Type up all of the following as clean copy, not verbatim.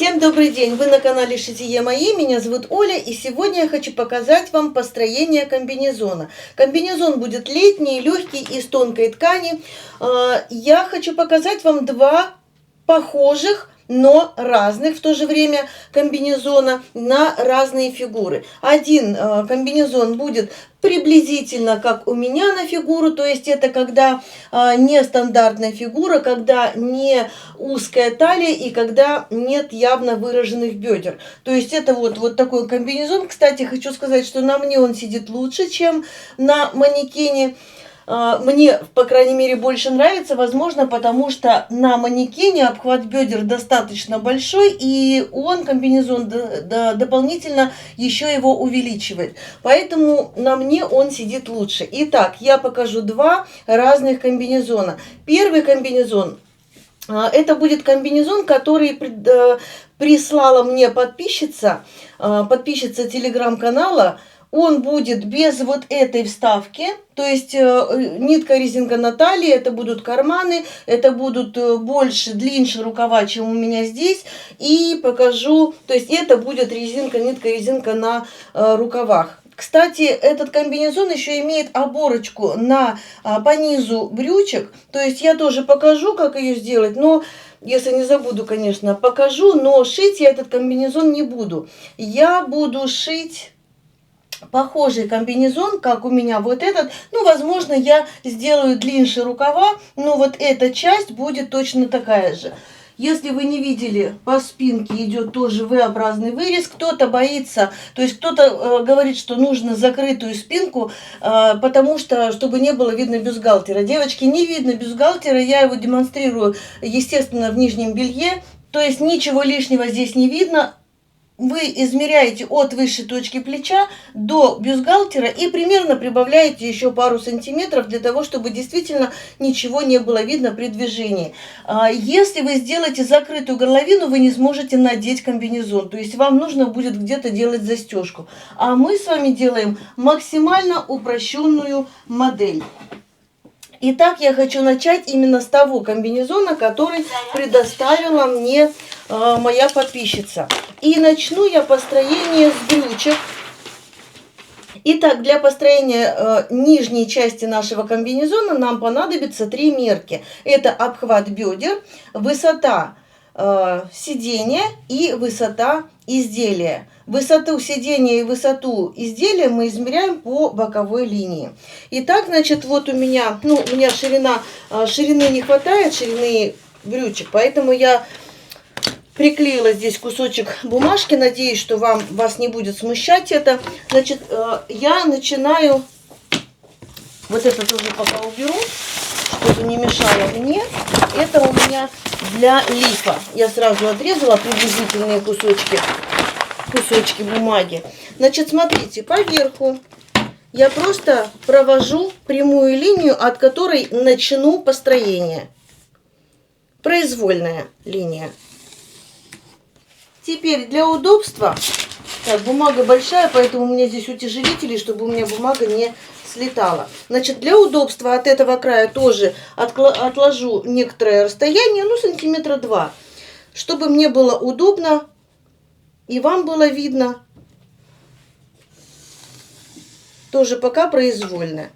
Всем добрый день! Вы на канале Шитие Мои, меня зовут Оля, и сегодня я хочу показать вам построение комбинезона. Комбинезон будет летний, легкий, из тонкой ткани. Я хочу показать вам два похожих, но разных в то же время комбинезона на разные фигуры. Один комбинезон будет приблизительно как у меня на фигуру, то есть это когда нестандартная фигура, когда не узкая талия и когда нет явно выраженных бедер. То есть это вот такой комбинезон. Кстати, хочу сказать, что на мне он сидит лучше, чем на манекене. Мне, по крайней мере, больше нравится, возможно, потому что на манекене обхват бедер достаточно большой, и он, комбинезон, дополнительно еще его увеличивает. Поэтому на мне он сидит лучше. Итак, я покажу два разных комбинезона. Первый комбинезон, это будет комбинезон, который прислала мне подписчица телеграм-канала. Он будет без вот этой вставки, то есть нитка, резинка на талии, это будут карманы, это будут длиннее рукава, чем у меня здесь. И покажу, то есть это будет резинка, нитка, резинка на рукавах. Кстати, этот комбинезон еще имеет оборочку по низу брючек, то есть я тоже покажу, как ее сделать, но... Если не забуду, конечно, покажу, но шить я этот комбинезон не буду. Я буду шить похожий комбинезон, как у меня вот этот. Ну, возможно, я сделаю длиннее рукава, но вот эта часть будет точно такая же. Если вы не видели, по спинке идет тоже V-образный вырез. Кто-то боится, то есть кто-то говорит, что нужно закрытую спинку, потому что, чтобы не было видно бюстгальтера. Девочки, не видно бюстгальтера, я его демонстрирую, естественно, в нижнем белье. То есть ничего лишнего здесь не видно. Вы измеряете от высшей точки плеча до бюстгальтера и примерно прибавляете еще пару сантиметров для того, чтобы действительно ничего не было видно при движении. Если вы сделаете закрытую горловину, вы не сможете надеть комбинезон. То есть вам нужно будет где-то делать застежку. А мы с вами делаем максимально упрощенную модель. Итак, я хочу начать именно с того комбинезона, который предоставила мне моя подписчица. И начну я построение с брючек. Итак, для построения нижней части нашего комбинезона нам понадобится 3 мерки. Это обхват бедер, высота сидения и высота изделия. Высоту сидения и высоту изделия мы измеряем по боковой линии. Итак, значит, вот у меня ширины не хватает, ширины брючек, поэтому я приклеила здесь кусочек бумажки. Надеюсь, что вас не будет смущать это. Значит, я начинаю, вот это тоже пока уберу, чтобы не мешало мне. Это у меня для лифа. Я сразу отрезала приблизительные кусочки бумаги. Значит, смотрите, поверху я просто провожу прямую линию, от которой начну построение. Произвольная линия. Теперь для удобства, так, бумага большая, поэтому у меня здесь утяжелители, чтобы у меня бумага не слетала. Значит, для удобства от этого края тоже отложу некоторое расстояние, ну, сантиметра 2, чтобы мне было удобно и вам было видно. Тоже пока произвольно.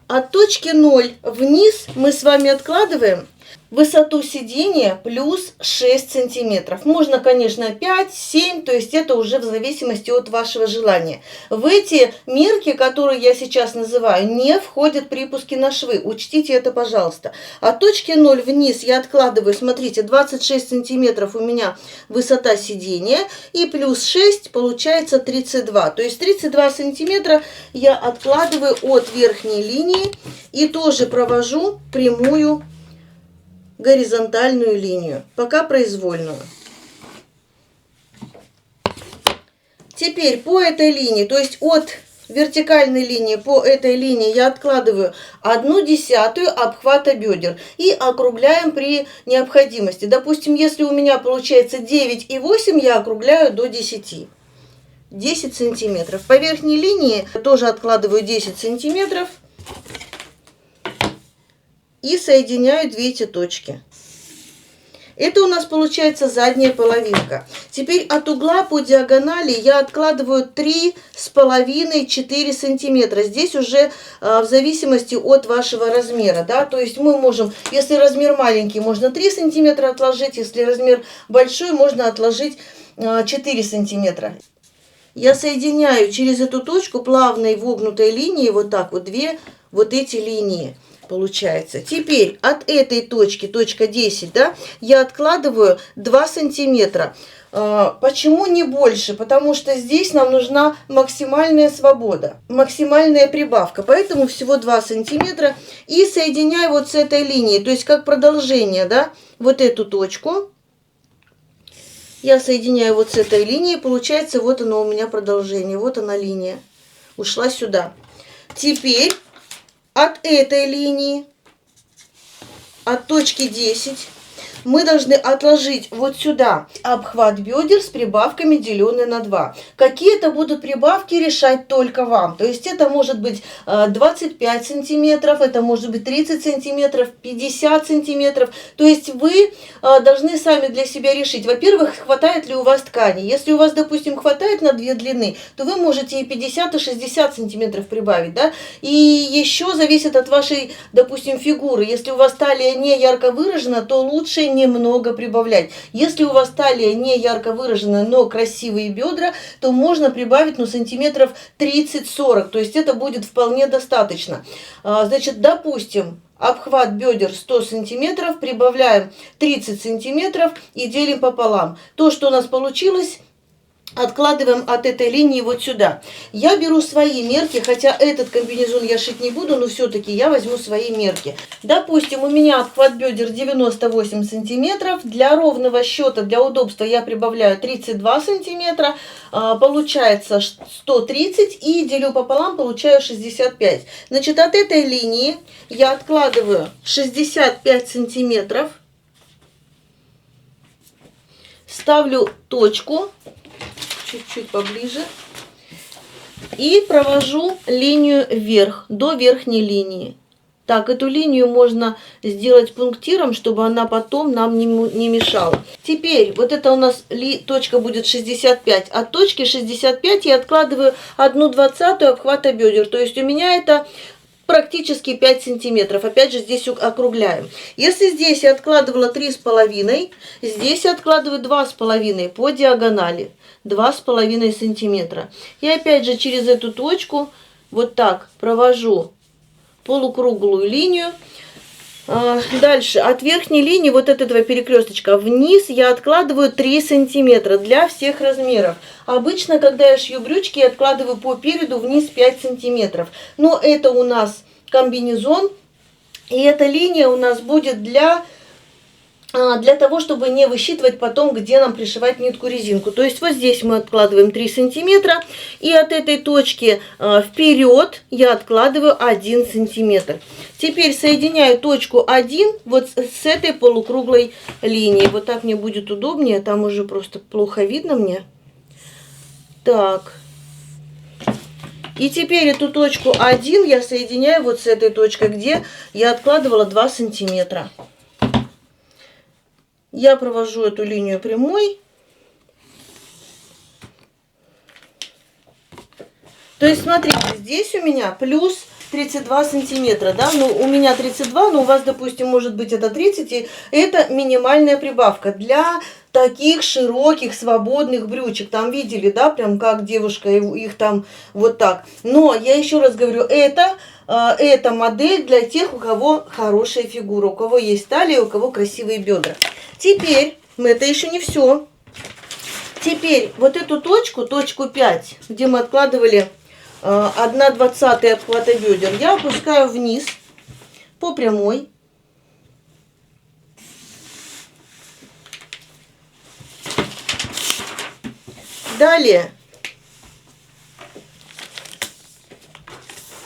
От точки 0 вниз мы с вами откладываем высоту сидения плюс 6 сантиметров. Можно, конечно, 5, 7, то есть это уже в зависимости от вашего желания. В эти мерки, которые я сейчас называю, не входят припуски на швы. Учтите это, пожалуйста. От точки 0 вниз я откладываю, смотрите, 26 сантиметров у меня высота сидения, и плюс 6 получается 32. То есть 32 сантиметра я откладываю от верхней линии и тоже провожу прямую горизонтальную линию, пока произвольную. Теперь по этой линии, то есть от вертикальной линии по этой линии я откладываю 1/10 обхвата бедер и округляем при необходимости. Допустим, если у меня получается 9,8, я округляю до 10. 10 сантиметров. По верхней линии тоже откладываю 10 сантиметров. И соединяю 2 эти точки. Это у нас получается задняя половинка. Теперь от угла по диагонали я откладываю 3,5-4 сантиметра. Здесь уже в зависимости от вашего размера, да, то есть мы можем, если размер маленький, можно 3 сантиметра отложить, если размер большой, можно отложить 4 сантиметра. Я соединяю через эту точку плавной вогнутой линией вот так вот две вот эти линии. Получается. Теперь от этой точки, точка 10, да, я откладываю 2 сантиметра. Почему не больше? Потому что здесь нам нужна максимальная свобода, максимальная прибавка. Поэтому всего 2 сантиметра. И соединяю вот с этой линией, то есть как продолжение, да, вот эту точку. Я соединяю вот с этой линией. Получается, вот оно у меня продолжение. Вот она линия. Ушла сюда. Теперь от этой линии, от точки 10, мы должны отложить вот сюда обхват бедер с прибавками, деленные на 2. Какие это будут прибавки, решать только вам. То есть это может быть 25 сантиметров, это может быть 30 сантиметров, 50 сантиметров. То есть вы должны сами для себя решить, во-первых, хватает ли у вас ткани. Если у вас, допустим, хватает на 2 длины, то вы можете и 50, и 60 сантиметров прибавить. Да? И еще зависит от вашей, допустим, фигуры. Если у вас талия не ярко выражена, то лучше немного прибавлять. Если у вас талия не ярко выражена, но красивые бедра, то можно прибавить, ну, сантиметров 30-40. То есть это будет вполне достаточно. Значит, допустим, обхват бедер 100 сантиметров, прибавляем 30 сантиметров и делим пополам. То, что у нас получилось, откладываем от этой линии вот сюда. Я беру свои мерки, хотя этот комбинезон я шить не буду, но все-таки я возьму свои мерки. Допустим, у меня обхват бедер 98 сантиметров. Для ровного счета, для удобства я прибавляю 32 сантиметра. Получается 130 и делю пополам, получаю 65. Значит, от этой линии я откладываю 65 сантиметров. Ставлю точку. Чуть-чуть поближе. И провожу линию вверх, до верхней линии. Так, эту линию можно сделать пунктиром, чтобы она потом нам не мешала. Теперь, вот это у нас точка будет 65. От точки 65 я откладываю 1/20 обхвата бедер. То есть у меня это практически 5 сантиметров. Опять же, здесь округляем. Если здесь я откладывала 3,5, здесь я откладываю 2,5 по диагонали. 2,5 сантиметра. И опять же через эту точку вот так провожу полукруглую линию. Дальше от верхней линии вот этого перекресточка вниз я откладываю 3 сантиметра для всех размеров. Обычно, когда я шью брючки, я откладываю по переду вниз 5 сантиметров. Но это у нас комбинезон. И эта линия у нас будет для того, чтобы не высчитывать потом, где нам пришивать нитку-резинку. То есть вот здесь мы откладываем 3 сантиметра. И от этой точки вперед я откладываю 1 сантиметр. Теперь соединяю точку 1 вот с этой полукруглой линией. Вот так мне будет удобнее. Там уже просто плохо видно мне. Так. И теперь эту точку 1 я соединяю вот с этой точкой, где я откладывала 2 сантиметра. Я провожу эту линию прямой. То есть, смотрите, здесь у меня плюс 32 сантиметра, да, ну, у меня 32, но у вас, допустим, может быть это 30, и это минимальная прибавка для таких широких, свободных брючек. Там видели, да, прям как девушка их там вот так. Но, я еще раз говорю, это модель для тех, у кого хорошая фигура, у кого есть талия, у кого красивые бедра. Теперь, это еще не все. Теперь вот эту точку, точку 5, где мы откладывали 1/20 обхвата бедер, я опускаю вниз по прямой. Далее,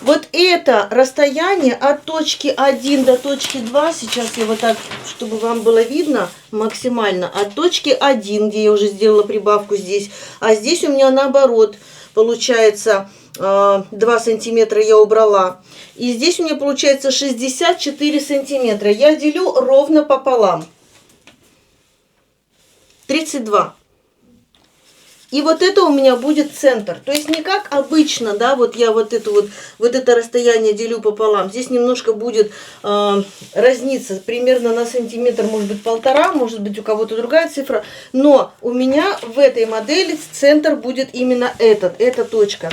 вот это расстояние от точки 1 до точки 2, сейчас я вот так, чтобы вам было видно максимально, от точки 1, где я уже сделала прибавку здесь, а здесь у меня наоборот, получается 2 сантиметра я убрала. И здесь у меня получается 64 сантиметра. Я делю ровно пополам. 32. И вот это у меня будет центр. То есть не как обычно, да, вот я вот это расстояние делю пополам. Здесь немножко будет разница, примерно на сантиметр, может быть 1,5, может быть у кого-то другая цифра. Но у меня в этой модели центр будет именно эта точка.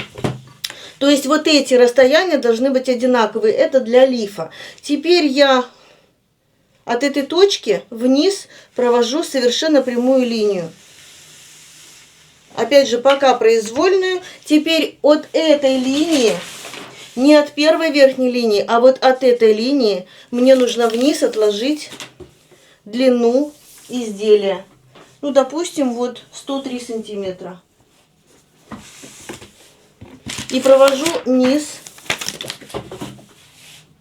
То есть вот эти расстояния должны быть одинаковые. Это для лифа. Теперь я от этой точки вниз провожу совершенно прямую линию. Опять же, пока произвольную. Теперь от этой линии, не от первой верхней линии, а вот от этой линии мне нужно вниз отложить длину изделия. Ну, допустим, вот 103 сантиметра. И провожу низ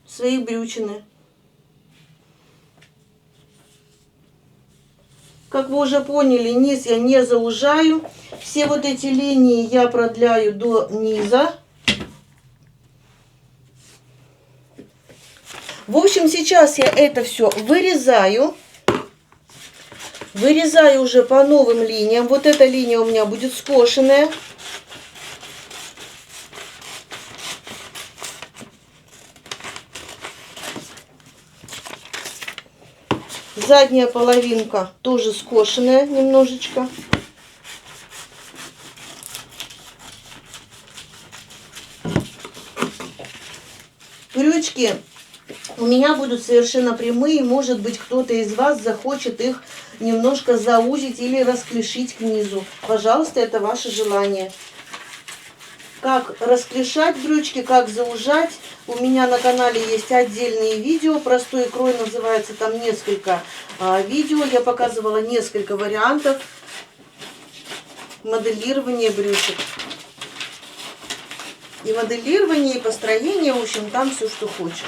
своей брючины. Как вы уже поняли, низ я не заужаю. Все вот эти линии я продляю до низа. В общем, сейчас я это все вырезаю. Вырезаю уже по новым линиям. Вот эта линия у меня будет скошенная. Задняя половинка тоже скошенная немножечко. Брючки у меня будут совершенно прямые. Может быть, кто-то из вас захочет их немножко заузить или расклешить к низу. Пожалуйста, это ваше желание. Как расклешать брючки, как заужать. У меня на канале есть отдельные видео. Простой крой называется, там несколько видео. Я показывала несколько вариантов моделирования брючек. И моделирование, и построение, в общем, там все, что хочешь.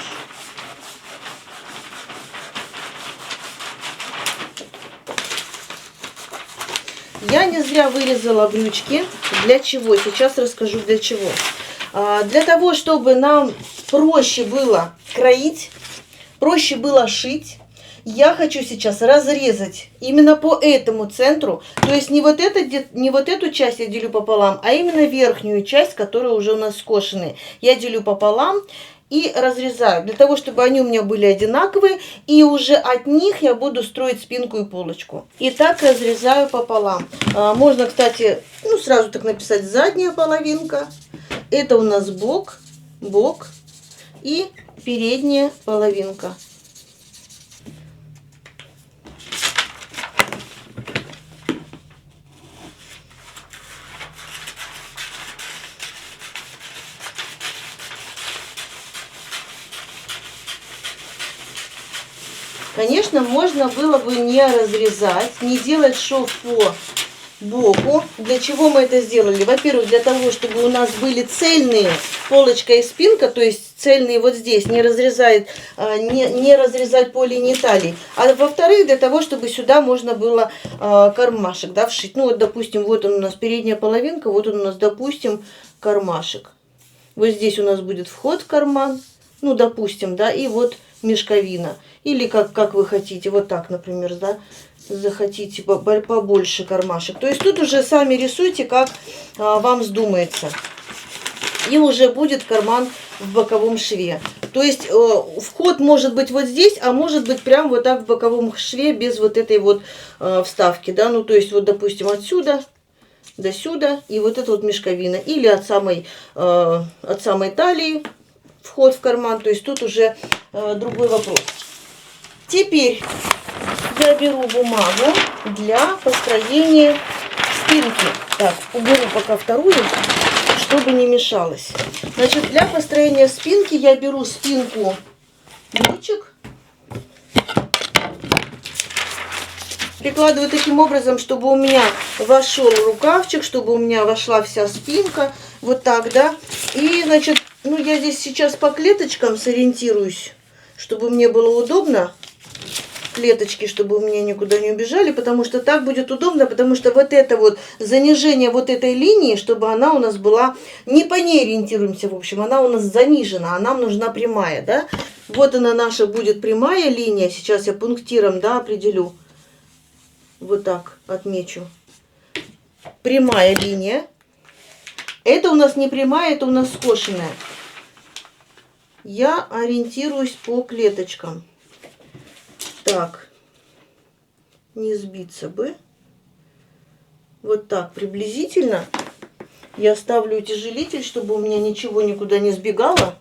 Я не зря вырезала брючки. Для чего? Сейчас расскажу для чего. Для того, чтобы нам проще было кроить, проще было шить, я хочу сейчас разрезать именно по этому центру. То есть не вот эту часть я делю пополам, а именно верхнюю часть, которая уже у нас скошенная. Я делю пополам и разрезаю, для того, чтобы они у меня были одинаковые, и уже от них я буду строить спинку и полочку. И так разрезаю пополам. Можно, кстати, ну сразу так написать: задняя половинка, это у нас бок и передняя половинка. Конечно, можно было бы не разрезать, не делать шов по боку. Для чего мы это сделали? Во-первых, для того, чтобы у нас были цельные полочка и спинка, то есть цельные вот здесь, не разрезать по линии талии. А во-вторых, для того, чтобы сюда можно было кармашек, да, вшить. Ну вот, допустим, вот он у нас передняя половинка, вот он у нас, допустим, кармашек. Вот здесь у нас будет вход в карман, ну, допустим, да, и вот мешковина. Или как вы хотите, вот так, например, да, захотите побольше кармашек. То есть тут уже сами рисуйте, как вам вздумается. И уже будет карман в боковом шве. То есть вход может быть вот здесь, а может быть прям вот так в боковом шве, без вот этой вот вставки, да. Ну, то есть вот, допустим, отсюда до сюда, и вот это вот мешковина. Или от самой талии вход в карман. То есть тут уже другой вопрос. Теперь я беру бумагу для построения спинки. Так, уберу пока вторую, чтобы не мешалось. Значит, для построения спинки я беру спинку брючек, прикладываю таким образом, чтобы у меня вошел рукавчик, чтобы у меня вошла вся спинка. Вот так, да. И, значит, ну я здесь сейчас по клеточкам сориентируюсь, чтобы мне было удобно. Клеточки, чтобы у меня никуда не убежали, потому что так будет удобно, потому что вот это вот занижение вот этой линии, чтобы она у нас была, не по ней ориентируемся, в общем, она у нас занижена, а нам нужна прямая, да. Вот она наша будет прямая линия, сейчас я пунктиром, да, определю. вот так отмечу. Прямая линия. Это у нас не прямая, это у нас скошенная. Я ориентируюсь по клеточкам. Так, не сбиться бы. Вот так приблизительно. Я ставлю утяжелитель, чтобы у меня ничего никуда не сбегало.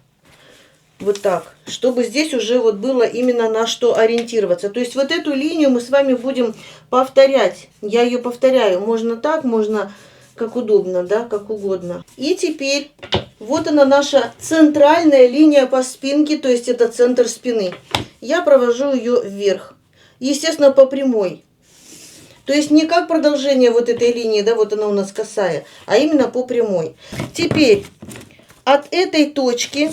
Вот так, чтобы здесь уже вот было именно на что ориентироваться. То есть вот эту линию мы с вами будем повторять. Я ее повторяю. Можно так, можно как удобно, да, как угодно. И теперь вот она наша центральная линия по спинке, то есть это центр спины. Я провожу ее вверх. Естественно, по прямой. То есть не как продолжение вот этой линии, да, вот она у нас косая, а именно по прямой. Теперь от этой точки,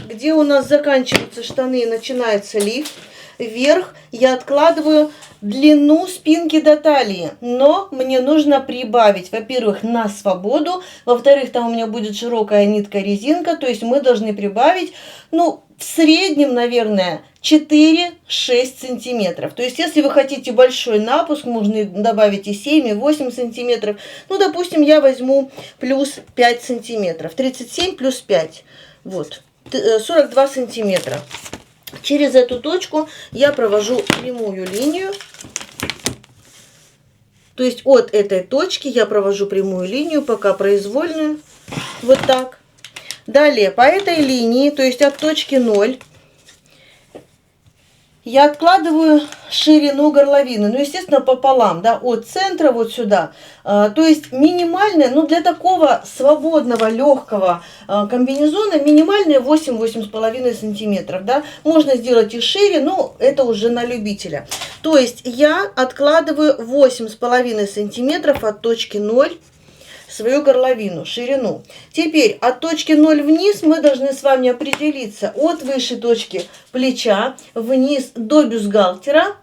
где у нас заканчиваются штаны и начинается лиф, вверх я откладываю длину спинки до талии. Но мне нужно прибавить, во-первых, на свободу, во-вторых, там у меня будет широкая нитка резинка, то есть мы должны прибавить, ну, в среднем, наверное, 4-6 сантиметров. То есть, если вы хотите большой напуск, можно добавить и 7, и 8 сантиметров. Ну, допустим, я возьму плюс 5 сантиметров. 37 плюс 5. Вот. 42 сантиметра. Через эту точку я провожу прямую линию. То есть, от этой точки я провожу прямую линию, пока произвольную. Вот так. Далее, по этой линии, то есть от точки 0, я откладываю ширину горловины, ну, естественно, пополам, да, от центра вот сюда. То есть минимальная, ну, для такого свободного, легкого комбинезона, минимальная 8-8,5 сантиметров, да. Можно сделать и шире, но это уже на любителя. То есть я откладываю 8,5 сантиметров от точки 0 свою горловину, ширину. Теперь от точки 0 вниз мы должны с вами определиться от высшей точки плеча вниз до бюстгальтера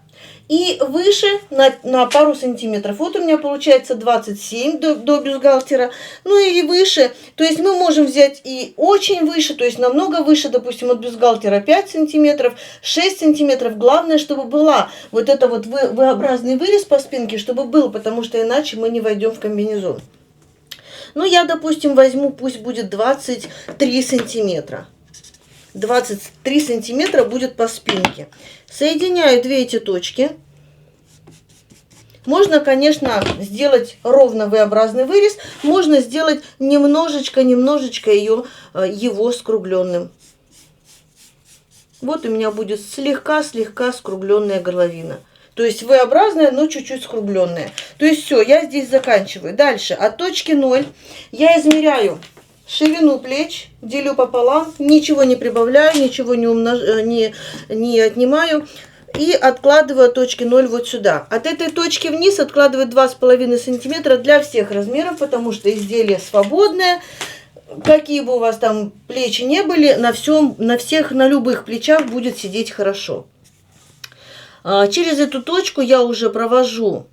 и выше на пару сантиметров. Вот у меня получается 27 до бюстгальтера, ну и выше. То есть мы можем взять и очень выше, то есть намного выше, допустим, от бюстгальтера 5 сантиметров, 6 сантиметров. Главное, чтобы была вот это вот V-образный вырез по спинке, чтобы был, потому что иначе мы не войдем в комбинезон. Ну, я, допустим, возьму, пусть будет 23 сантиметра. 23 сантиметра будет по спинке. Соединяю две эти точки. Можно, конечно, сделать ровно V-образный вырез. Можно сделать немножечко его скругленным. Вот у меня будет слегка скругленная горловина. То есть V-образная, но чуть-чуть скругленная. То есть все, я здесь заканчиваю. Дальше, от точки 0 я измеряю ширину плеч, делю пополам, ничего не прибавляю, ничего не отнимаю. И откладываю от точки 0 вот сюда. От этой точки вниз откладываю 2,5 сантиметра для всех размеров, потому что изделие свободное. Какие бы у вас там плечи не были, на любых плечах будет сидеть хорошо. Через эту точку я уже провожу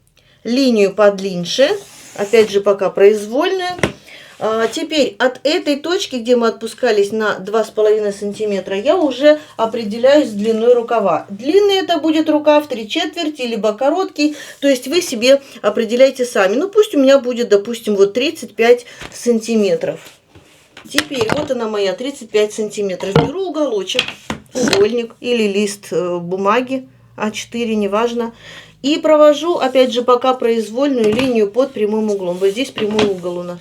линию подлиннее, опять же пока произвольную. Теперь от этой точки, где мы отпускались на 2,5 сантиметра, я уже определяюсь с длиной рукава. Длинный это будет рукав 3/4, либо короткий, то есть вы себе определяйте сами. Ну пусть у меня будет, допустим, вот 35 сантиметров. Теперь вот она моя 35 сантиметров. Беру уголочек, угольник или лист бумаги. А4, неважно. И провожу, опять же, пока произвольную линию под прямым углом. Вот здесь прямой угол у нас.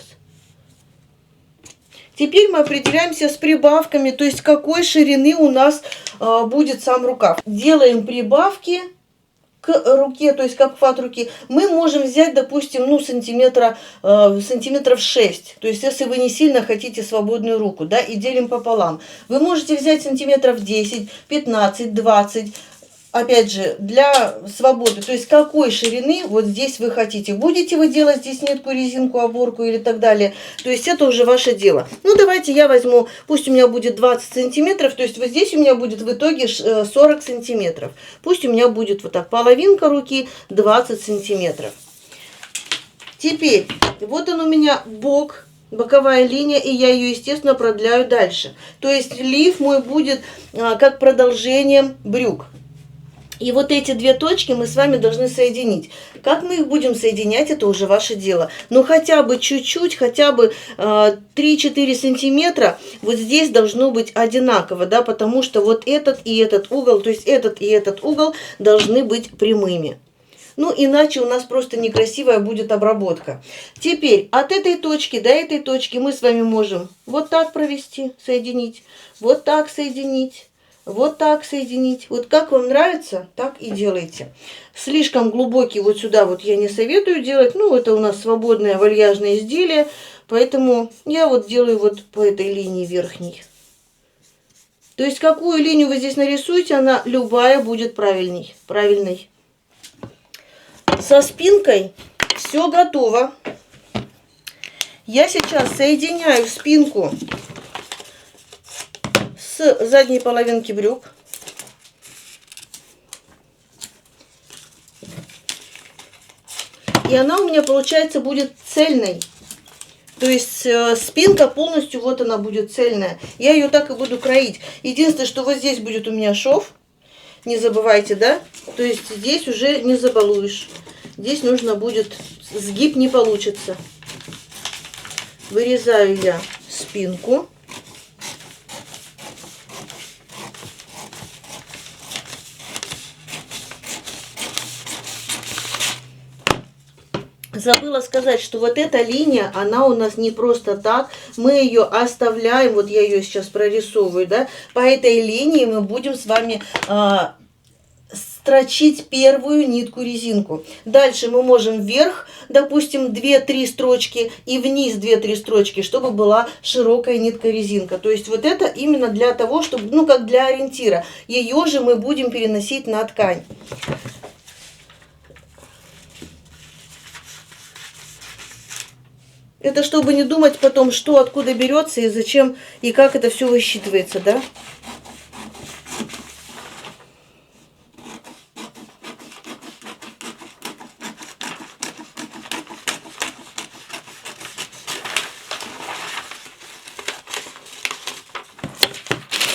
Теперь мы определяемся с прибавками, то есть какой ширины у нас будет сам рукав. Делаем прибавки к руке, то есть как хват руки. Мы можем взять, допустим, ну, сантиметров 6. То есть если вы не сильно хотите свободную руку, да, и делим пополам. Вы можете взять сантиметров 10, 15, 20. Опять же, для свободы, то есть какой ширины вот здесь вы хотите. Будете вы делать здесь нитку, резинку, оборку или так далее. То есть это уже ваше дело. Ну, давайте я возьму, пусть у меня будет 20 сантиметров, то есть вот здесь у меня будет в итоге 40 сантиметров. Пусть у меня будет вот так половинка руки 20 сантиметров. Теперь, вот он у меня бок. Боковая линия, и я ее, естественно, продляю дальше. То есть лиф мой будет как продолжение брюк. И вот эти две точки мы с вами должны соединить. Как мы их будем соединять, это уже ваше дело. Но хотя бы чуть-чуть, хотя бы 3-4 сантиметра вот здесь должно быть одинаково, да, потому что вот этот и этот угол, то есть этот и этот угол должны быть прямыми. Ну, иначе у нас просто некрасивая будет обработка. Теперь от этой точки до этой точки мы с вами можем вот так провести, соединить, вот так соединить. Вот так соединить. Вот как вам нравится, так и делайте. Слишком глубокий вот сюда вот я не советую делать. Ну, это у нас свободное вальяжное изделие. Поэтому я вот делаю вот по этой линии верхней. То есть, какую линию вы здесь нарисуете, она любая будет правильной. Со спинкой все готово. Я сейчас соединяю спинку с задней половинки брюк. И она у меня, получается, будет цельной. То есть спинка полностью, вот она будет цельная. Я ее так и буду кроить. Единственное, что вот здесь будет у меня шов. Не забывайте, да? То есть здесь уже не забалуешь. Здесь нужно будет, сгиб не получится. Вырезаю я спинку. Забыла сказать, что вот эта линия, она у нас не просто так. Мы ее оставляем, вот я ее сейчас прорисовываю, да. По этой линии мы будем с вами строчить первую нитку резинку. Дальше мы можем вверх, допустим, 2-3 строчки и вниз 2-3 строчки, чтобы была широкая нитка резинка. То есть вот это именно для того, чтобы, ну, как для ориентира. Ее же мы будем переносить на ткань. Это чтобы не думать потом, что откуда берется и зачем, и как это все высчитывается, да?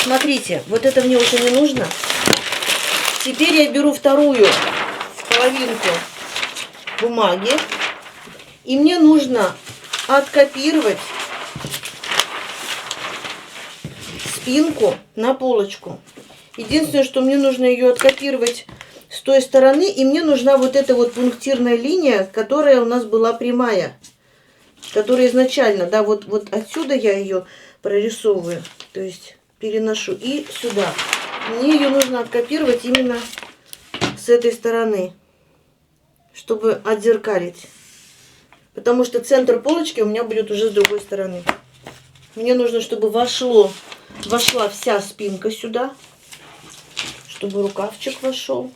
Смотрите, вот это мне уже не нужно. Теперь я беру вторую половинку бумаги. И мне нужно откопировать спинку на полочку. Единственное, что мне нужно ее откопировать с той стороны. И мне нужна вот эта вот пунктирная линия, которая у нас была прямая. Которая изначально, да, вот отсюда я ее прорисовываю. То есть переношу и сюда. Мне ее нужно откопировать именно с этой стороны, чтобы отзеркалить. Потому что центр полочки у меня будет уже с другой стороны. Мне нужно, чтобы вошла вся спинка сюда. Чтобы рукавчик вошел.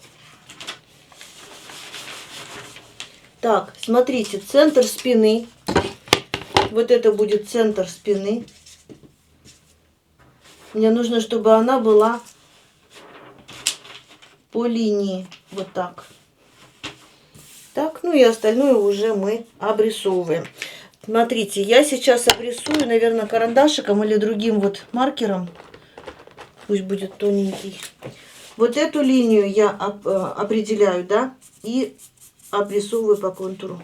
Так, смотрите, центр спины. Вот это будет центр спины. Мне нужно, чтобы она была по линии. Вот так. Так, ну и остальное уже мы обрисовываем. Смотрите, я сейчас обрисую, наверное, карандашиком или другим вот маркером. Пусть будет тоненький. Вот эту линию я определяю, да, и обрисовываю по контуру.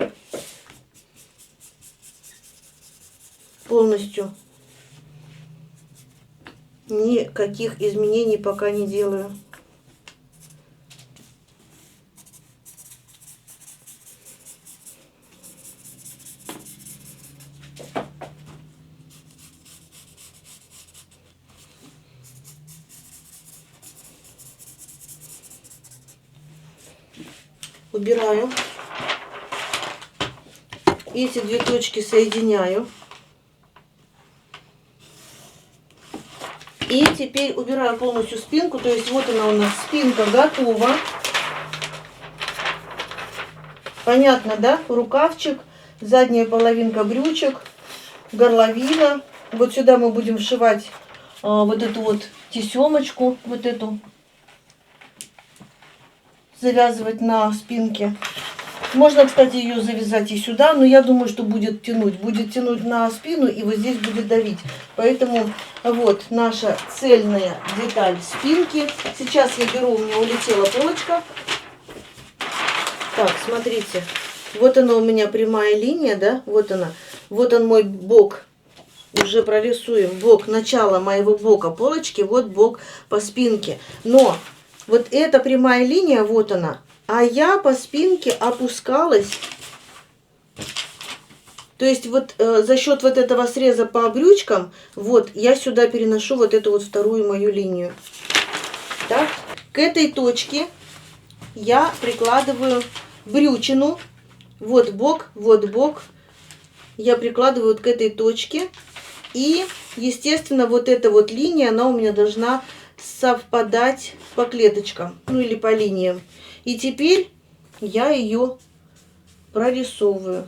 Полностью. Никаких изменений пока не делаю. Убираю. Эти две точки соединяю. И теперь убираю полностью спинку. То есть вот она у нас, спинка готова. Понятно, да? Рукавчик, задняя половинка брючек, горловина. Вот сюда мы будем вшивать вот эту вот тесемочку, вот эту. Завязывать на спинке. Можно, кстати, ее завязать и сюда, но я думаю, что будет тянуть на спину и вот здесь будет давить. Поэтому вот наша цельная деталь спинки. Сейчас я беру, у меня улетела полочка. Так, смотрите, вот она у меня прямая линия, да, вот она. Вот он мой бок, уже прорисуем бок, начало моего бока полочки, вот бок по спинке. Но вот эта прямая линия, вот она. А я по спинке опускалась, то есть вот за счет вот этого среза по брючкам, вот я сюда переношу вот эту вот вторую мою линию. Так, к этой точке я прикладываю брючину, вот бок, я прикладываю вот к этой точке. И, естественно, вот эта вот линия, она у меня должна совпадать по клеточкам, ну или по линиям. И теперь я ее прорисовываю.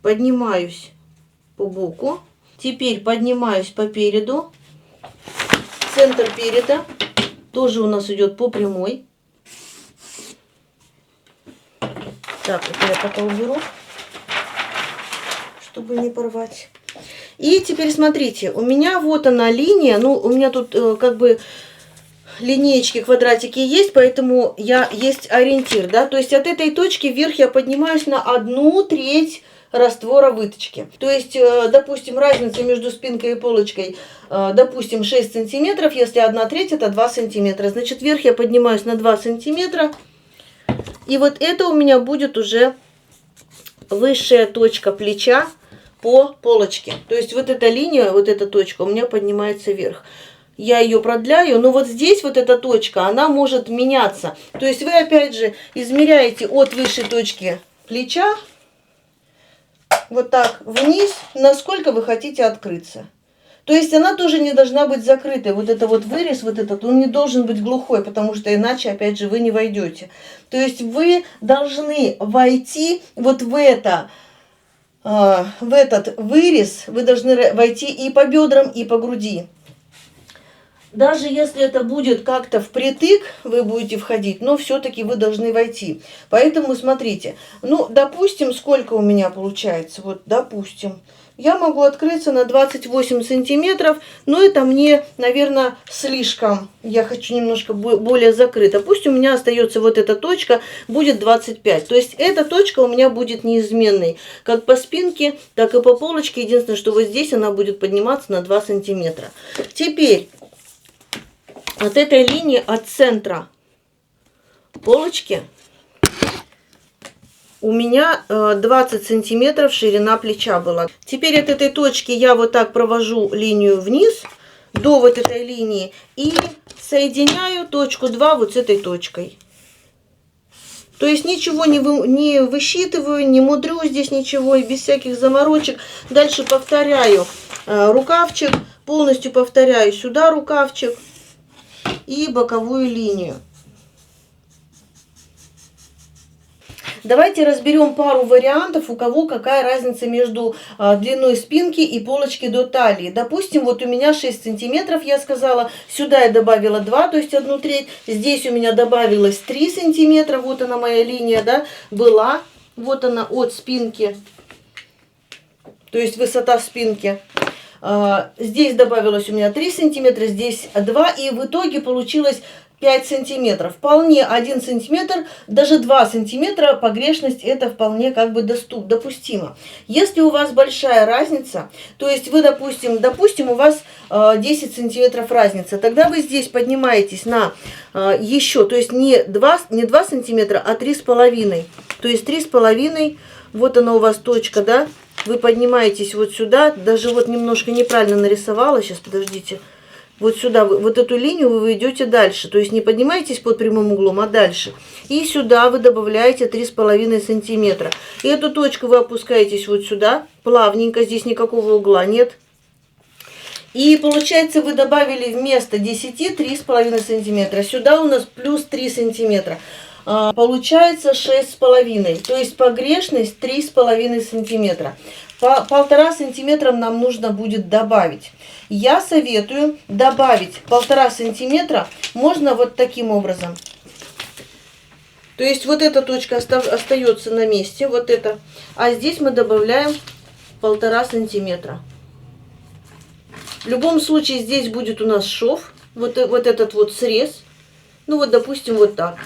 Поднимаюсь по боку. Теперь поднимаюсь по переду. Центр переда тоже у нас идет по прямой. Так, это я пока уберу, чтобы не порвать. И теперь смотрите, у меня вот она линия, ну у меня тут как бы линеечки, квадратики есть, поэтому есть ориентир, да, то есть от этой точки вверх я поднимаюсь на 1/3 раствора выточки. То есть, допустим, разница между спинкой и полочкой, допустим, 6 сантиметров, если 1/3 это 2 сантиметра, значит вверх я поднимаюсь на 2 сантиметра, и вот это у меня будет уже высшая точка плеча по полочке. То есть вот эта линия, вот эта точка у меня поднимается вверх. Я ее продляю, но вот здесь вот эта точка, она может меняться. То есть вы опять же измеряете от высшей точки плеча вот так вниз, насколько вы хотите открыться. То есть она тоже не должна быть закрытой. Вот это вот вырез, вот этот, он не должен быть глухой, потому что иначе, опять же, вы не войдете. То есть вы должны войти вот в этот вырез, вы должны войти и по бедрам, и по груди. Даже если это будет как-то впритык, вы будете входить, но все-таки вы должны войти. Поэтому смотрите, ну, допустим, сколько у меня получается, вот, допустим, я могу открыться на 28 сантиметров, но это мне, наверное, слишком, я хочу немножко более закрыто. Пусть у меня остается вот эта точка, будет 25, то есть эта точка у меня будет неизменной, как по спинке, так и по полочке, единственное, что вот здесь она будет подниматься на 2 сантиметра. Теперь от этой линии, от центра полочки, у меня 20 сантиметров ширина плеча была. Теперь от этой точки я вот так провожу линию вниз до вот этой линии и соединяю точку 2 вот с этой точкой. То есть ничего не высчитываю, не мудрю здесь ничего, и без всяких заморочек. Дальше повторяю рукавчик, полностью повторяю сюда рукавчик и боковую линию. Давайте разберем пару вариантов, у кого какая разница между длиной спинки и полочки до талии. Допустим, вот у меня 6 сантиметров, я сказала, сюда я добавила 2, то есть 1/3. Здесь у меня добавилось 3 сантиметра, вот она моя линия, да, была. Вот она от спинки, то есть высота спинки. Здесь добавилось у меня 3 сантиметра, здесь 2, и в итоге получилось 5 сантиметров. Вполне 1 сантиметр, даже 2 сантиметра погрешность, это вполне как бы допустимо. Если у вас большая разница, то есть вы, допустим, у вас 10 сантиметров разница, тогда вы здесь поднимаетесь на еще, то есть не 2 сантиметра, а 3,5. То есть 3,5, вот она у вас точка, да? Вы поднимаетесь вот сюда, даже вот немножко неправильно нарисовала, сейчас подождите, вот сюда, вот эту линию вы идете дальше, то есть не поднимаетесь под прямым углом, а дальше. И сюда вы добавляете 3,5 сантиметра. И эту точку вы опускаетесь вот сюда, плавненько, здесь никакого угла нет. И получается вы добавили вместо 10 3,5 сантиметра, сюда у нас плюс 3 сантиметра. Получается 6,5, то есть погрешность 3,5 сантиметра. 1,5 сантиметра нам нужно будет добавить. Я советую добавить 1,5 сантиметра, можно вот таким образом. То есть вот эта точка остается на месте, вот это. А здесь мы добавляем 1,5 сантиметра. В любом случае здесь будет у нас шов, вот этот вот срез. Ну вот, допустим, вот так.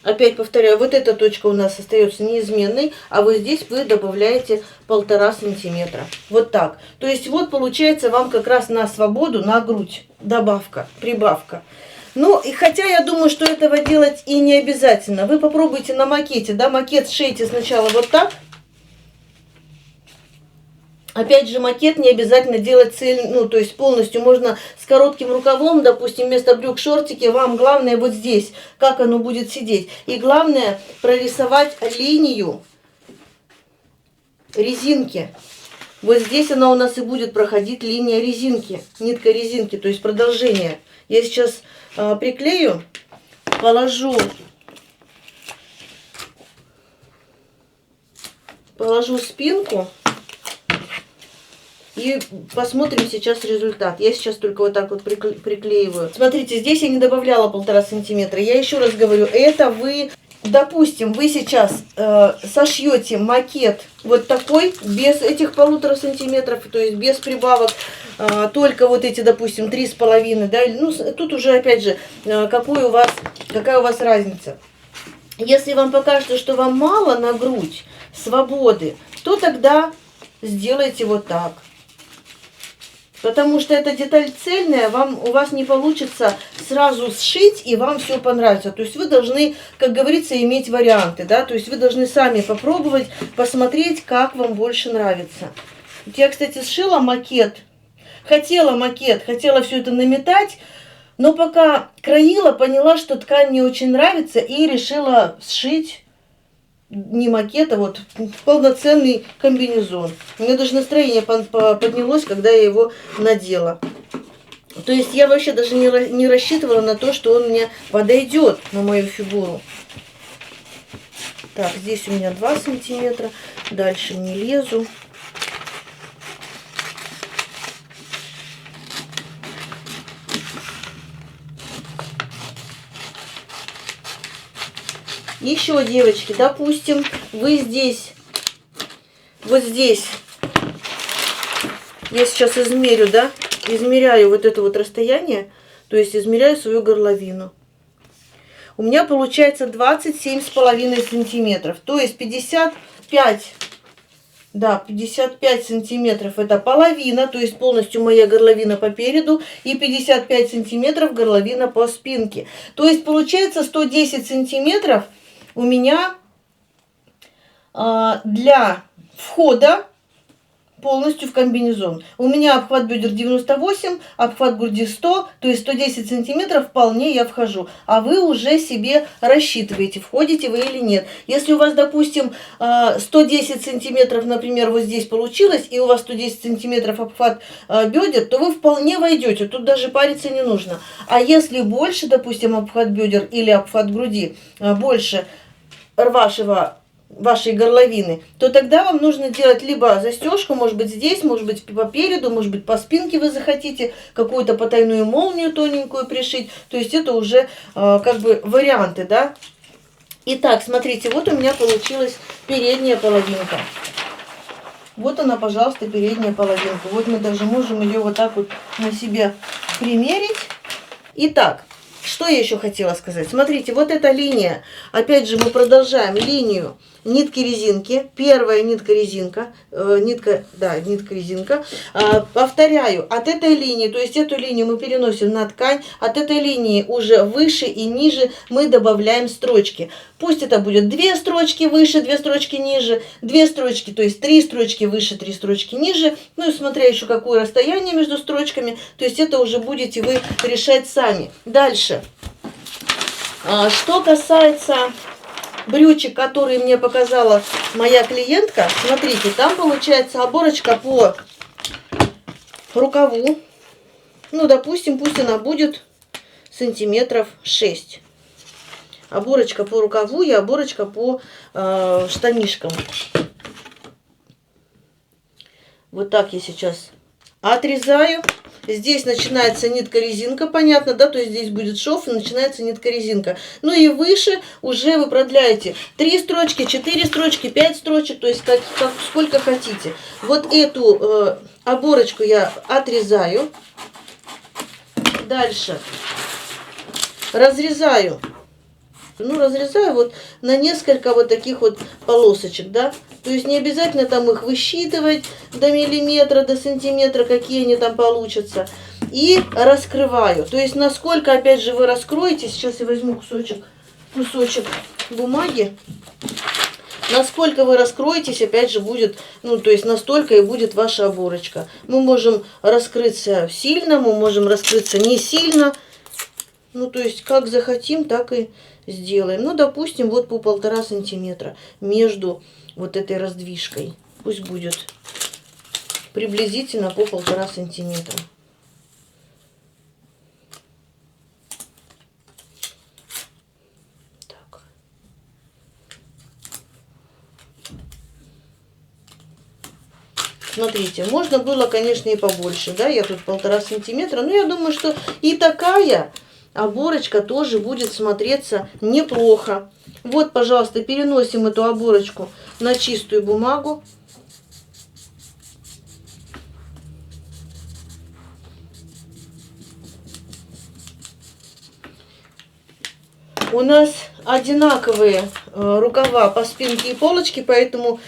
Опять повторяю, вот эта точка у нас остается неизменной, а вот здесь вы добавляете 1,5 сантиметра. Вот так. То есть вот получается вам как раз на свободу, на грудь добавка, прибавка. Ну, и хотя я думаю, что этого делать и не обязательно. Вы попробуйте на макете, да, макет сшейте сначала вот так. Опять же, макет не обязательно делать ну, то есть полностью можно с коротким рукавом, допустим, вместо брюк шортики. Вам главное вот здесь, как оно будет сидеть. И главное прорисовать линию резинки. Вот здесь она у нас и будет проходить линия резинки, нитка резинки, то есть продолжение. Я сейчас приклею, положу спинку и посмотрим сейчас результат. Я сейчас только вот так вот приклеиваю. Смотрите, здесь я не добавляла 1,5 сантиметра. Я еще раз говорю, это вы, допустим, вы сейчас сошьете макет вот такой, без этих 1,5 сантиметров, то есть без прибавок, только вот эти, допустим, 3,5, да, ну, тут уже, опять же, какая у вас разница. Если вам покажется, что вам мало на грудь свободы, то тогда сделайте вот так. Потому что эта деталь цельная, у вас не получится сразу сшить, и вам все понравится. То есть вы должны, как говорится, иметь варианты, да, то есть вы должны сами попробовать, посмотреть, как вам больше нравится. Вот я, кстати, сшила макет, хотела все это наметать, но пока краила, поняла, что ткань не очень нравится, и решила сшить не макет, а вот полноценный комбинезон. У меня даже настроение поднялось, когда я его надела. То есть я вообще даже не рассчитывала на то, что он мне подойдет на мою фигуру. Так, здесь у меня 2 сантиметра. Дальше не лезу. Еще, девочки, допустим, вы здесь, вот здесь, я сейчас измерю, да, измеряю вот это вот расстояние, то есть измеряю свою горловину. У меня получается 27,5 сантиметров, то есть 55 сантиметров это половина, то есть полностью моя горловина по переду, и 55 сантиметров горловина по спинке. То есть получается 110 сантиметров у меня для входа полностью в комбинезон. У меня обхват бедер 98, обхват груди 100, то есть 110 сантиметров вполне я вхожу. А вы уже себе рассчитываете, входите вы или нет. Если у вас, допустим, 110 сантиметров, например, вот здесь получилось, и у вас 110 сантиметров обхват бедер, то вы вполне войдете. Тут даже париться не нужно. А если больше, допустим, обхват бедер или обхват груди больше вашей горловины, то тогда вам нужно делать либо застежку, может быть здесь, может быть по переду, может быть по спинке вы захотите какую-то потайную молнию тоненькую пришить. То есть это уже как бы варианты, да. Итак, смотрите, вот у меня получилась передняя половинка. Вот она, пожалуйста, передняя половинка. Вот мы даже можем ее вот так вот на себя примерить. Итак, что я еще хотела сказать? Смотрите, вот эта линия, опять же мы продолжаем линию нитки резинки. Первая нитка резинка, нитка резинка. Повторяю, от этой линии, то есть эту линию мы переносим на ткань, от этой линии уже выше и ниже мы добавляем строчки. Пусть это будет 2 строчки выше, 2 строчки ниже, 2 строчки, то есть 3 строчки выше, 3 строчки ниже. Ну и смотря еще какое расстояние между строчками, то есть это уже будете вы решать сами. Дальше. Что касается брючек, которые мне показала моя клиентка, смотрите, там получается оборочка по рукаву. Ну, допустим, пусть она будет сантиметров 6. Оборочка по рукаву и оборочка по штанишкам. Вот так я сейчас отрезаю. Здесь начинается нитка-резинка, понятно, да, то есть здесь будет шов и начинается нитка-резинка. Ну и выше уже вы продляете 3 строчки, 4 строчки, 5 строчек, то есть сколько хотите. Вот эту оборочку я отрезаю. Дальше разрезаю. Ну, разрезаю вот на несколько вот таких вот полосочек, да. То есть не обязательно там их высчитывать до миллиметра, до сантиметра, какие они там получатся. И раскрываю. То есть насколько, опять же, вы раскроете. Сейчас я возьму кусочек бумаги. Насколько вы раскроетесь, опять же, будет, ну, то есть настолько и будет ваша оборочка. Мы можем раскрыться сильно, мы можем раскрыться не сильно. Ну, то есть, как захотим, так и сделаем. Ну, допустим, вот по 1,5 сантиметра между вот этой раздвижкой. Пусть будет приблизительно по 1,5 сантиметра. Так. Смотрите, можно было, конечно, и побольше, да, я тут 1,5 сантиметра, но я думаю, что и такая оборочка тоже будет смотреться неплохо. Вот, пожалуйста, переносим эту оборочку на чистую бумагу. У нас одинаковые рукава по спинке и полочке, поэтому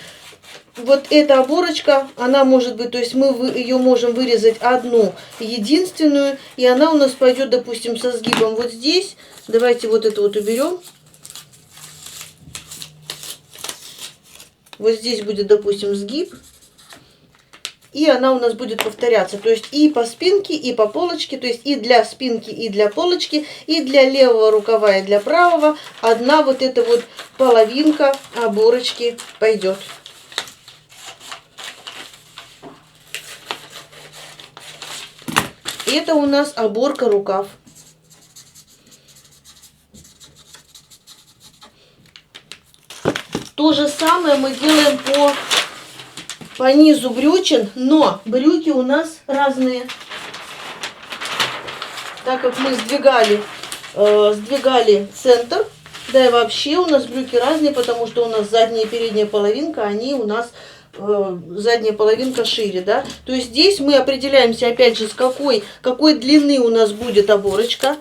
вот эта оборочка, она может быть, то есть мы ее можем вырезать одну единственную, и она у нас пойдет, допустим, со сгибом вот здесь. Давайте вот это вот уберем. Вот здесь будет, допустим, сгиб. И она у нас будет повторяться. То есть и по спинке, и по полочке. То есть и для спинки, и для полочки, и для левого рукава, и для правого. Одна вот эта вот половинка оборочки пойдет. Это у нас оборка рукав. То же самое мы делаем по низу брючин, но брюки у нас разные. Так как мы сдвигали центр, да и вообще у нас брюки разные, потому что у нас задняя и передняя половинка, они у нас задняя половинка шире, да. То есть здесь мы определяемся опять же с какой длины у нас будет оборочка.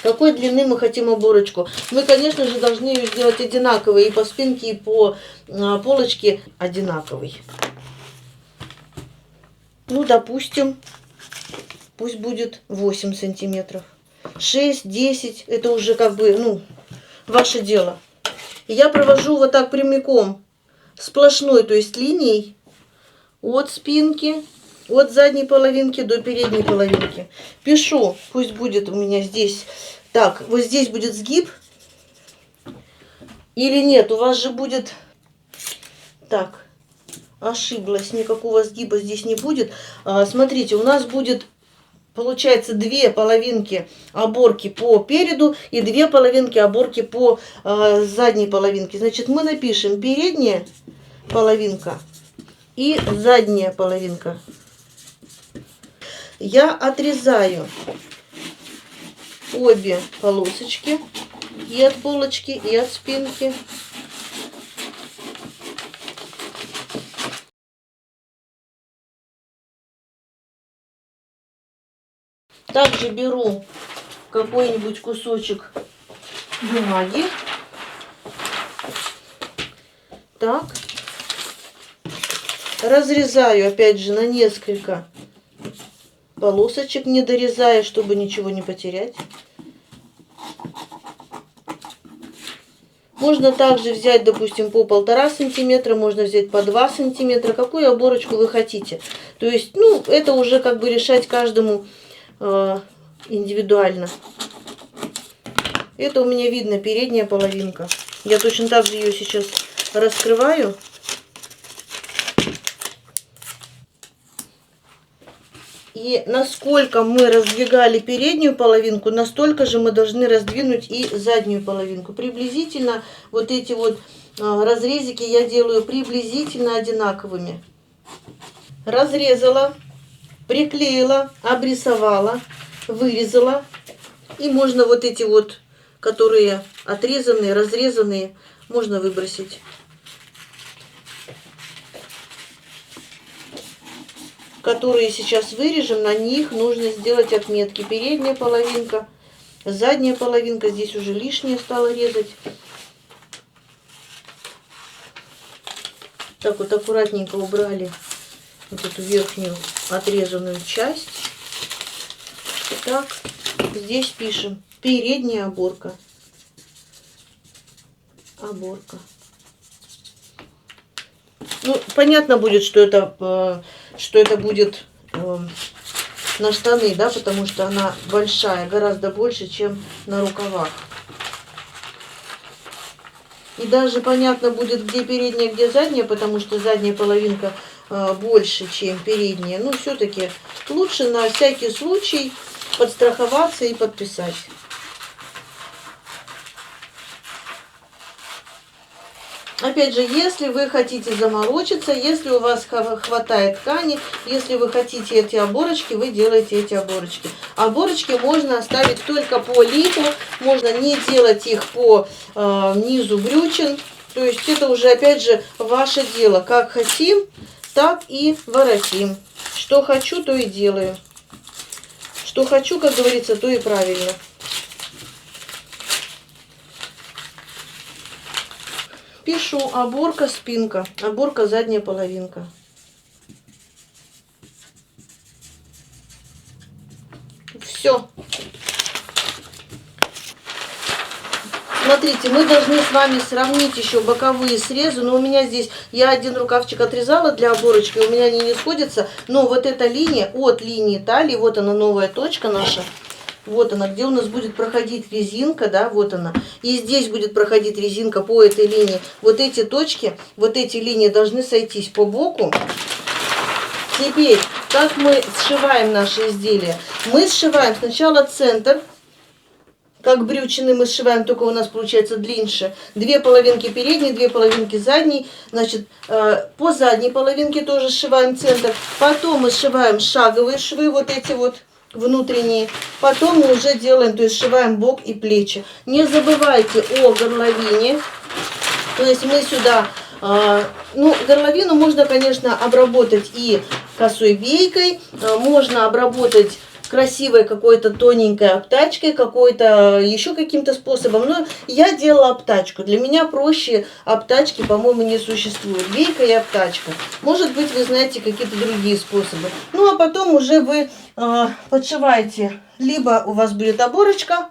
Какой длины мы хотим оборочку. Мы, конечно же, должны ее сделать одинаковой и по спинке, и по полочке одинаковой. Ну, допустим, пусть будет 8 сантиметров. 6, 10, это уже как бы, ну, ваше дело. Я провожу вот так прямиком сплошной, то есть линией от спинки, от задней половинки до передней половинки. Пишу, пусть будет у меня здесь, так, вот здесь будет сгиб. Или нет, у вас же будет, так, ошиблась, никакого сгиба здесь не будет. Смотрите, у нас будет, получается, 2 половинки оборки по переду и 2 половинки оборки по задней половинке. Значит, мы напишем передняя половинка и задняя половинка. Я отрезаю обе полосочки и от полочки, и от спинки. Также беру какой-нибудь кусочек бумаги. Так. Разрезаю опять же на несколько полосочек, не дорезая, чтобы ничего не потерять. Можно также взять, допустим, по 1,5 сантиметра, можно взять по 2 сантиметра, какую оборочку вы хотите. То есть, ну, это уже как бы решать каждому индивидуально. Это у меня видно передняя половинка. Я точно так же ее сейчас раскрываю. И насколько мы раздвигали переднюю половинку, настолько же мы должны раздвинуть и заднюю половинку. Приблизительно вот эти вот разрезики я делаю приблизительно одинаковыми. Разрезала. приклеила, обрисовала, вырезала. И можно вот эти вот, которые отрезанные, разрезанные, можно выбросить. Которые сейчас вырежем, на них нужно сделать отметки. Передняя половинка, задняя половинка. Здесь уже лишнее стало резать. Так вот аккуратненько убрали вот эту верхнюю отрезанную часть. Итак, здесь пишем передняя оборка. Оборка. Ну, понятно будет, что это будет на штаны, да, потому что она большая, гораздо больше, чем на рукавах. И даже понятно будет, где передняя, где задняя, потому что задняя половинка больше, чем передняя. Но все-таки лучше на всякий случай подстраховаться и подписать. Опять же, если вы хотите заморочиться, если у вас хватает ткани, если вы хотите эти оборочки, вы делаете эти оборочки. Оборочки можно оставить только по лифу, можно не делать их по низу брючин. То есть это уже, опять же, ваше дело. Как хотим, так и воротим. Что хочу, то и делаю. Что хочу, как говорится, то и правильно. Пишу оборка, спинка, оборка, задняя половинка. Все. Смотрите, мы должны с вами сравнить еще боковые срезы. Но у меня здесь, я один рукавчик отрезала для оборочки, у меня они не сходятся. Но вот эта линия от линии талии, вот она новая точка наша. Вот она, где у нас будет проходить резинка, да, вот она. И здесь будет проходить резинка по этой линии. Вот эти точки, вот эти линии должны сойтись по боку. Теперь, как мы сшиваем наши изделия? Мы сшиваем сначала центр. Как брючины мы сшиваем, только у нас получается длиннее. Две половинки передней, две половинки задней. Значит, по задней половинке тоже сшиваем центр. Потом мы сшиваем шаговые швы, вот эти вот. Внутренние. Потом мы уже делаем, то есть сшиваем бок и плечи. Не забывайте о горловине. То есть мы сюда, ну, горловину можно, конечно, обработать и косой бейкой, можно обработать красивой какой-то тоненькой обтачкой, какой-то еще каким-то способом. Но я делала обтачку. Для меня проще обтачки, по-моему, не существует. Бейка и обтачка. Может быть, вы знаете какие-то другие способы. Ну, а потом уже вы подшиваете. Либо у вас будет оборочка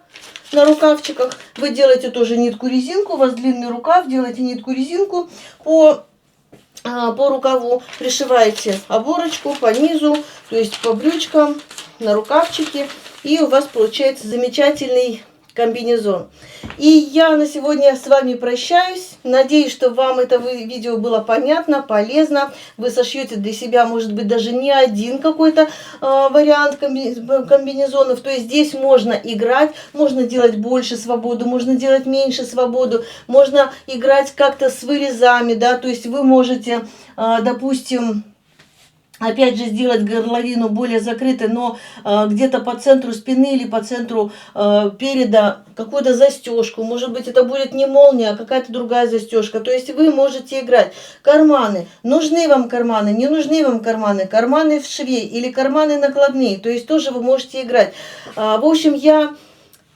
на рукавчиках. Вы делаете тоже нитку-резинку. У вас длинный рукав. Делаете нитку-резинку по рукаву. Пришиваете оборочку по низу, то есть по брючкам, на рукавчике, и у вас получается замечательный комбинезон. И я на сегодня с вами прощаюсь. Надеюсь, что вам это видео было понятно, полезно. Вы сошьете для себя, может быть, даже не один какой-то вариант комбинезонов. То есть здесь можно играть, можно делать больше свободу, можно делать меньше свободу, можно играть как-то с вырезами, да, то есть вы можете, допустим, опять же, сделать горловину более закрытой, но где-то по центру спины или по центру переда какую-то застежку. Может быть, это будет не молния, а какая-то другая застежка. То есть вы можете играть. Карманы. Нужны вам карманы, не нужны вам карманы. Карманы в шве или карманы накладные. То есть тоже вы можете играть. В общем, я...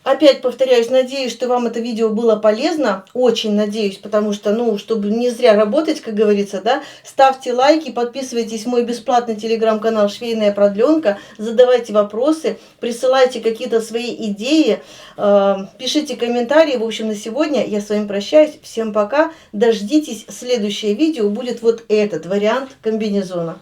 Опять повторяюсь, надеюсь, что вам это видео было полезно. Очень надеюсь, потому что, ну, чтобы не зря работать, как говорится, да. Ставьте лайки, подписывайтесь в мой бесплатный телеграм-канал «Швейная продленка». Задавайте вопросы, присылайте какие-то свои идеи, пишите комментарии. В общем, на сегодня я с вами прощаюсь. Всем пока. Дождитесь, следующее видео будет вот этот вариант комбинезона.